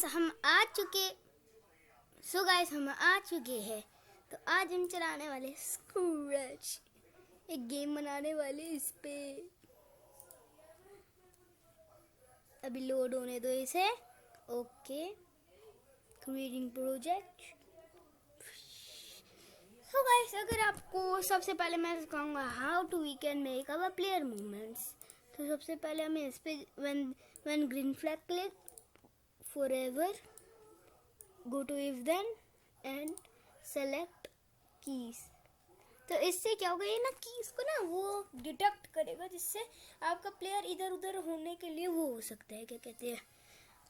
हम आ चुके हैं। तो आज हम चलाने वाले स्क्रैच, एक गेम बनाने वाले इस पे। अभी लोड होने दो इसे। Okay, creating project. So guys, अगर आपको सबसे पहले मैं सिखाऊंगा how to we can make our player movements. तो सबसे पहले हमें इस पे when green flag click forever, go to if then and select keys। तो इससे क्या होगा, ये ना कीज को ना वो डिटेक्ट करेगा, जिससे आपका प्लेयर इधर उधर होने के लिए वो हो सकता है, क्या कहते हैं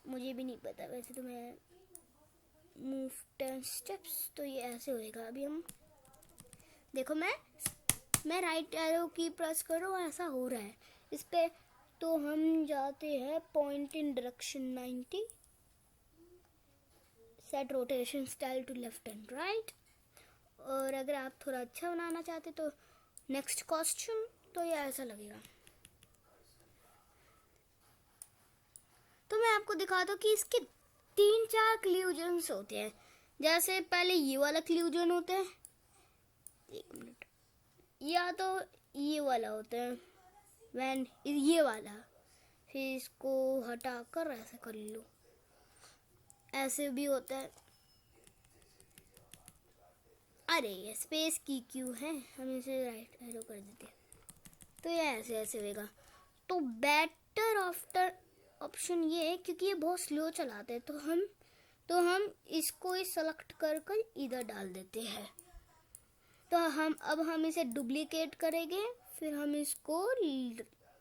मुझे भी नहीं पता वैसे। तो मैं मूव 10 स्टेप्स, तो ये ऐसे होएगा। अभी हम देखो, मैं राइट एरो की प्रेस कर रहा हूँ, ऐसा हो रहा है इस पे। तो हम जाते हैं point in direction 90, set rotation style to left and right. और अगर आप थोड़ा अच्छा बनाना चाहते तो नेक्स्ट कॉस्ट्यूम, तो ये ऐसा लगेगा। तो मैं आपको दिखा दूं कि इसके 3-4 क्लूजन्स होते हैं। जैसे पहले ये वाला क्लूजन होता है, 1 मिनट, या तो ये वाला होता है वैन ये वाला, फिर इसको हटा कर ऐसे कर लो, ऐसे भी होता है। अरे ये स्पेस की क्यों है, हम इसे राइट एरो कर देते हैं, तो ये ऐसे ऐसे होगा। तो बेटर आफ्टर ऑप्शन ये है, क्योंकि ये बहुत स्लो चलाते हैं, तो हम इसको सेलेक्ट कर इधर डाल देते हैं। तो हम इसे डुप्लीकेट करेंगे, फिर हम इसको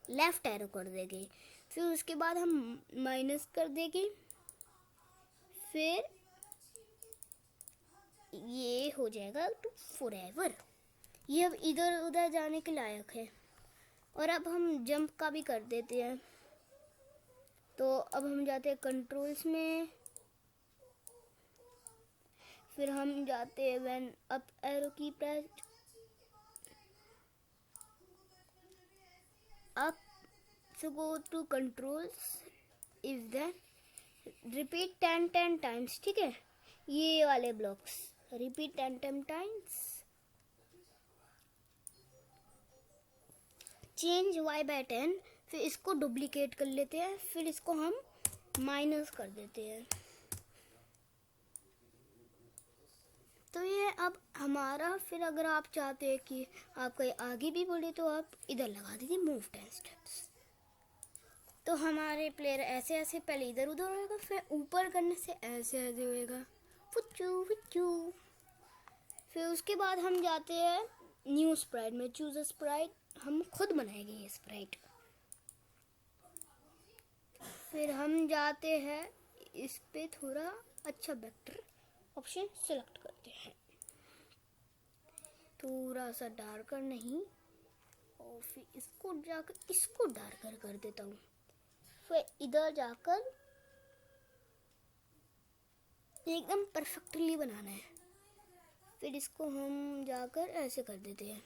लेफ्ट एरो कर देंगे, फिर उसके बाद हम माइनस कर देंगे, फिर ये हो जाएगा टू फॉरएवर। ये अब इधर उधर जाने के लायक है। और अब हम जंप का भी कर देते हैं। तो अब हम जाते हैं कंट्रोल्स में, फिर हम जाते हैं when up arrow key press up, so go to controls, if then repeat 10 times, ठीक है। ये वाले blocks repeat 10 times. Change y by 10, फिर इसको डुप्लीकेट कर लेते हैं, फिर इसको हम माइनस कर देते हैं। तो ये अब हमारा, फिर अगर आप चाहते हैं कि आपका आगे भी बढ़े तो आप इधर लगा दीजिए मूव 10 स्टेप्स। तो हमारे प्लेयर ऐसे ऐसे पहले इधर उधर होएगा, फिर ऊपर करने से ऐसे ऐसे होएगा, फुच्चू फुच्चू। फिर उसके बाद हम जाते हैं न्यू स्प्राइट में, चूज अ स्प्राइट, हम खुद बनाएंगे ये स्प्राइट। फिर हम जाते हैं इस पे, थोड़ा अच्छा बेटर ऑप्शन सेलेक्ट करते हैं, थोड़ा सा डार्कर नहीं, और फिर इसको जाकर इसको डार्कर कर देता हूँ। फिर इधर जाकर एकदम परफेक्टली बनाना है, फिर इसको हम जाकर ऐसे कर देते हैं।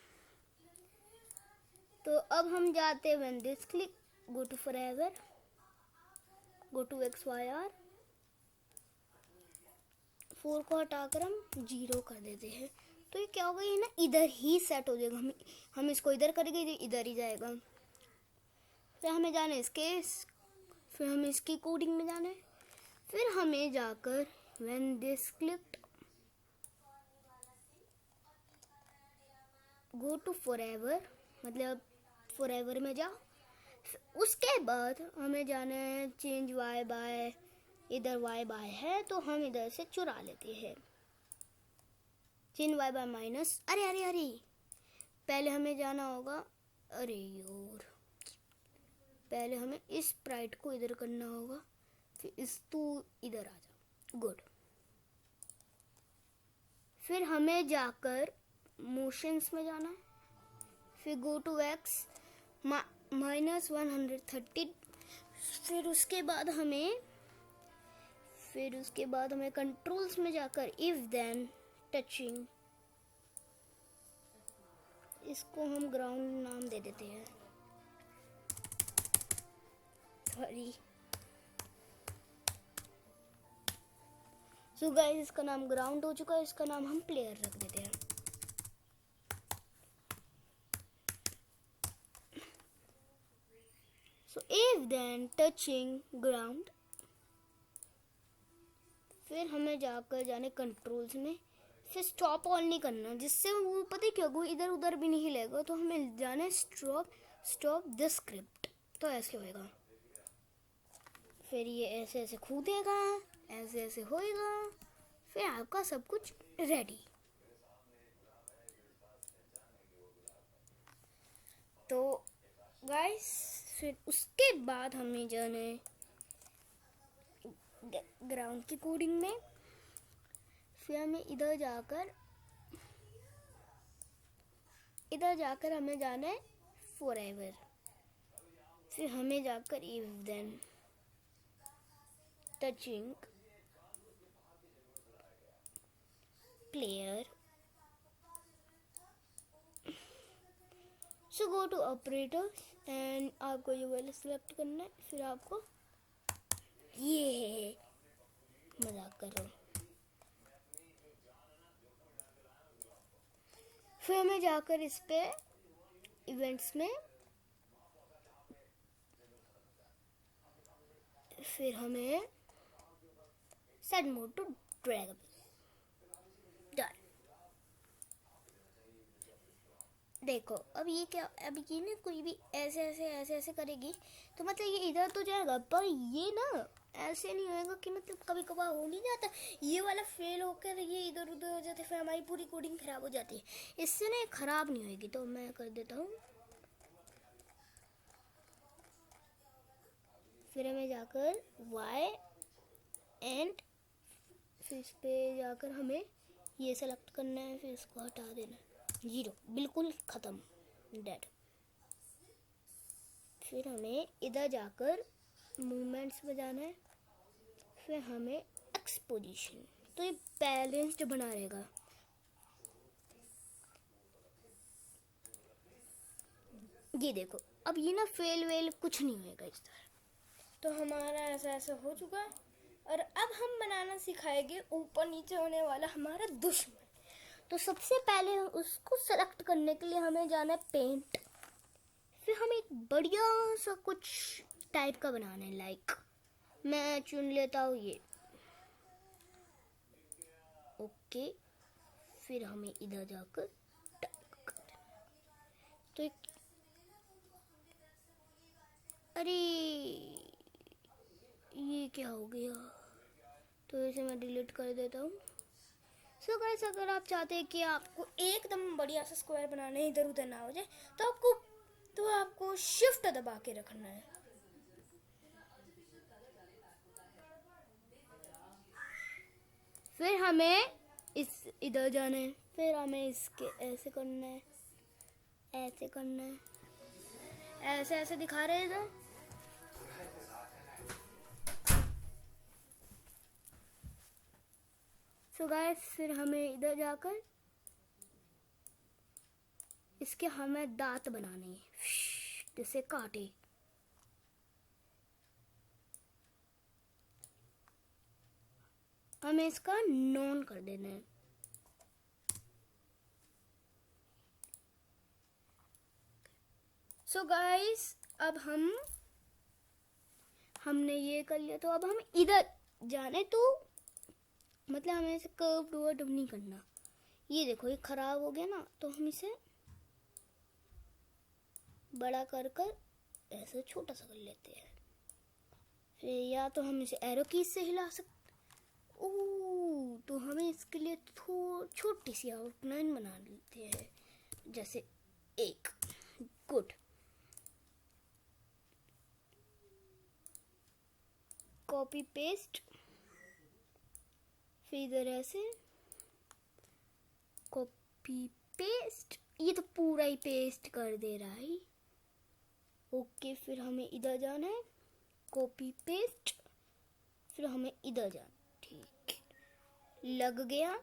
तो अब हम जाते हैं when this click, go to forever, go to XYR, 4 को हटाकर हम 0 कर देते हैं। तो ये क्या होगा, ये ना इधर ही सेट हो जाएगा। हम इसको इधर करेंगे, इधर ही जाएगा। फिर हमें जाना है इसके, फिर हमें इसकी कोडिंग में जाना है, फिर हमें जाकर when this click, go to forever, मतलब फॉरएवर में जाओ। उसके बाद हमें जाना है चेंज y बाय, इधर y बाय है तो हम इधर से चुरा लेते हैं, चेंज y बाय माइनस। अरे अरे अरे, पहले हमें जाना होगा, अरे यार, पहले हमें इस स्प्राइट को इधर करना होगा, फिर इस तू इधर आ जा, गुड। फिर हमें जाकर मोशंस में जाना है, फिर गो टू x -130, फिर उसके बाद हमें कंट्रोल्स में जाकर इफ देन टचिंग, इसको हम ग्राउंड नाम दे देते हैं, सॉरी। सो गाइस इसका नाम ग्राउंड हो चुका है, इसका नाम हम प्लेयर रख देते हैं. So if then touching ground, फिर हमें जाकर जाने कंट्रोल्स में, फिर स्टॉप ऑल नहीं करना, जिससे वो पता है क्या वो इधर उधर भी नहीं हिलेगा. तो हमें जाना है स्टॉप दिस स्क्रिप्ट. तो ऐसे होएगा, फिर ये ऐसे ऐसे कूदेगा, ऐसे ऐसे होएगा, फिर आपका सब कुछ रेडी. तो गाइस फिर उसके बाद हमें जाना है ग्राउंड की कोडिंग में. फिर हमें इधर जाकर हमें जाना है फॉरएवर. फिर हमें जाकर if then touching player. So go to operators and आपको ये वाला सिलेक्ट करना है. फिर आपको ये मजाक कर रहा हूँ. फिर हमें जाकर इस पे इवेंट्स में, फिर हमें set mode to dragon. Done. देखो अब ये क्या, अब ये ना कोई भी ऐसे करेगी तो मतलब ये इधर तो जाएगा, पर ये ना ऐसे नहीं होएगा कि मतलब कभी कभार हो नहीं जाता ये वाला फेल होकर ये इधर उधर हो जाते, फिर हमारी पूरी कोडिंग खराब हो जाती है. इससे ना खराब नहीं होएगी. तो मैं कर देता हूँ. फिर हमें जाकर y एंड फिर इस पे जाकर हमें ये सेलेक्ट करना है, फिर इसको हटा देना है. 0 बिल्कुल ख़त्म, डेड. फिर हमें इधर जाकर मूवमेंट्स में जाना है. फिर हमें एक्सपोजिशन, तो ये बैलेंस्ड बना रहेगा. ये देखो अब ये ना फेल वेल कुछ नहीं होएगा इस तरह. तो हमारा ऐसा हो चुका है. और अब हम बनाना सिखाएंगे ऊपर नीचे होने वाला हमारा दुश्मन. तो सबसे पहले उसको सेलेक्ट करने के लिए हमें जाना है पेंट. फिर हमें एक बढ़िया सा कुछ टाइप का बनाना है. लाइक मैं चुन लेता हूँ ये. ओके. फिर हमें इधर जाकर टाइप कर देना. तो अरे ये क्या हो गया, तो इसे मैं डिलीट कर देता हूँ. सो गाइस अगर आप चाहते हैं कि आपको एकदम बढ़िया सा स्क्वायर बनाना है, इधर उधर ना हो जाए, तो आपको शिफ्ट दबा के रखना है. फिर हमें इस इधर जाना है. फिर हमें इसके ऐसे करना है, ऐसे करना है, ऐसे ऐसे दिखा रहे इधर. सो गाइस फिर हमें इधर जाकर इसके हमें दांत बनाने हैं जिससे काटे. हमें इसका नॉन कर देना है. सो गाइस अब हमने ये कर लिया. तो अब हम इधर जाने, तो मतलब हमें इसे कर्व वर्ड नहीं करना. ये देखो ये खराब हो गया ना, तो हम इसे बड़ा कर ऐसे छोटा सा कर लेते हैं. फिर या तो हम इसे एरो कीज से हिला सकते. तो हमें इसके लिए छोटी सी आउटलाइन बना लेते हैं, जैसे एक. गुड. Copy paste. फिर इधर ऐसे कॉपी पेस्ट. ये तो पूरा ही पेस्ट कर दे रहा है. ओके. फिर हमें इधर जाना है, कॉपी पेस्ट. फिर हमें इधर जाना. ठीक लग गया.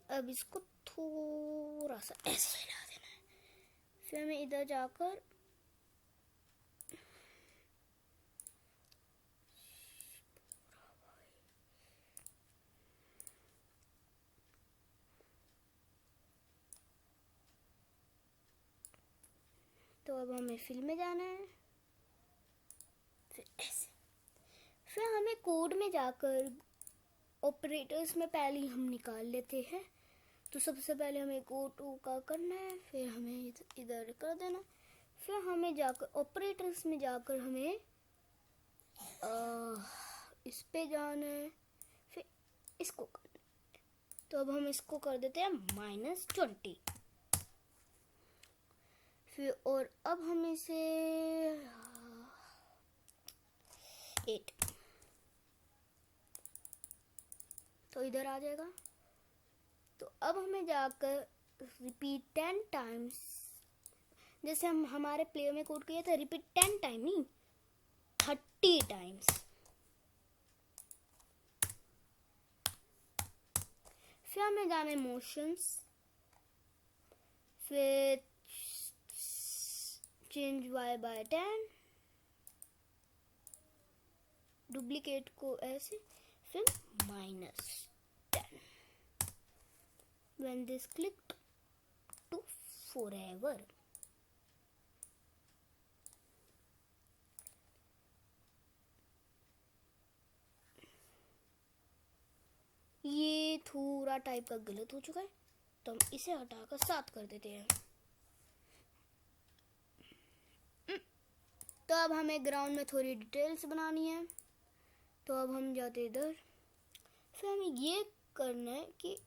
अब इसको थोड़ा सा ऐसे हिला देना है. फिर हमें इधर जाकर तो अब हमें फिल में जाना है, फिर ऐसे, फिर हमें कोड में जाकर ऑपरेटर्स में पहले हम निकाल लेते हैं। तो सबसे पहले हमें गो का करना है, फिर हमें इधर कर देना, फिर हमें जाकर ऑपरेटर्स में जाकर हमें इस पे जाना है, फिर इसको करना है। तो अब हम इसको कर देते हैं -20, फिर और अब हम इसे 8, तो इधर आ जाएगा। तो अब हमें जाकर रिपीट 10 टाइम्स, जैसे हम हमारे प्ले में कोड किया था, रिपीट 10 टाइम नहीं 30 टाइम्स। फिर हमें जाना है मोशंस, फिर चेंज y by 10, डुप्लीकेट को ऐसे, फिर -10 when this clicked to forever। ये थोड़ा टाइप का गलत हो चुका है, तो हम इसे हटाकर 7 कर देते हैं। तो अब हमें ग्राउंड में थोड़ी डिटेल्स बनानी है, तो अब हम जाते इधर, फिर हमें ये करना है कि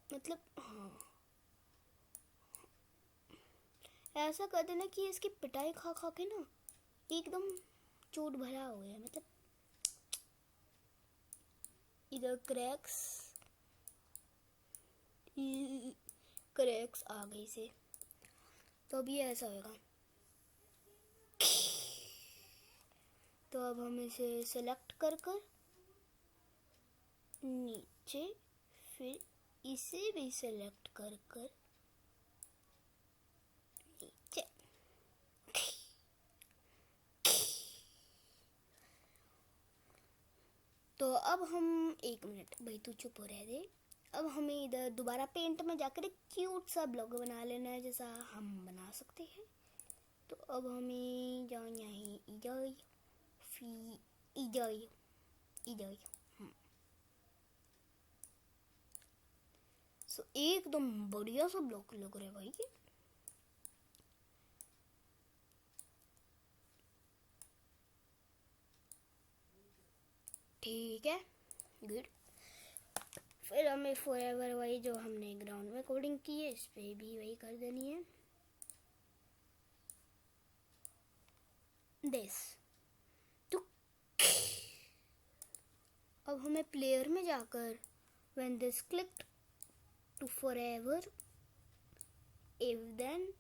मतलब ऐसा कर देना कि इसकी पिटाई खा खा के ना एकदम चोट भरा हो गया, मतलब इधर क्रैक्स आ गई से। तो अब ये ऐसा होगा। तो अब हम इसे सेलेक्ट कर नीचे, फिर इसे भी सेलेक्ट कर नीचे। तो अब हम 1 मिनट, भाई तू चुप हो रह दे। अब हमें इधर दोबारा पेंट में जाकर एक क्यूट सा ब्लॉग बना लेना है, जैसा हम बना सकते हैं। तो अब हमें जाना है इधर, फिर इधर सो एकदम बढ़िया सा ब्लॉग लग रहा है भाई। ठीक है, गुड। फिर हमें फॉरएवर वही जो हमने ग्राउंड में कोडिंग की है, इस पे भी वही कर देनी है। तो अब हमें प्लेयर में जाकर when this clicked to forever, if then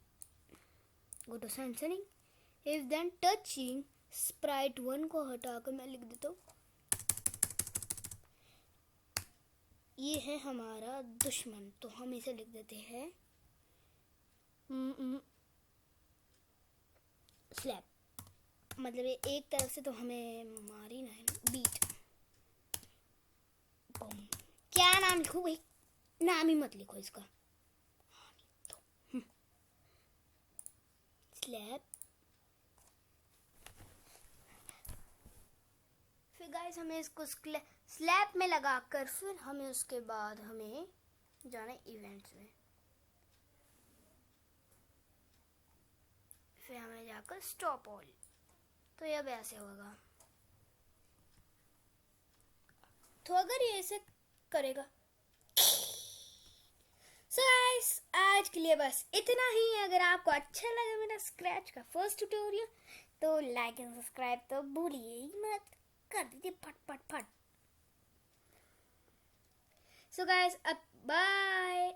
go to sensoring, if then touching sprite 1 को हटाकर मैं लिख देता हूँ, ये है हमारा दुश्मन। तो हम इसे लिख देते हैं स्लैप, मतलब ये एक तरफ से तो हमें मार ही ना है, बीट। क्या नाम लिखूं भाई, नाम ही मत लिखो इसका, तो स्लैप। फिर गाइस हमें इसको स्लैप में लगाकर फिर हमें उसके बाद हमें जाना है इवेंट्स में, फिर हमें जाकर स्टॉप ऑल। तो ये अब ऐसे होगा। तो अगर ये ऐसे करेगा। सो गाइस आज के लिए बस इतना ही। अगर आपको अच्छा लगा मेरा स्क्रैच का फर्स्ट ट्यूटोरियल तो लाइक एंड सब्सक्राइब तो भूलिए ही मत, कर दीजिए फट फट फट। सो गाइस अब बाय।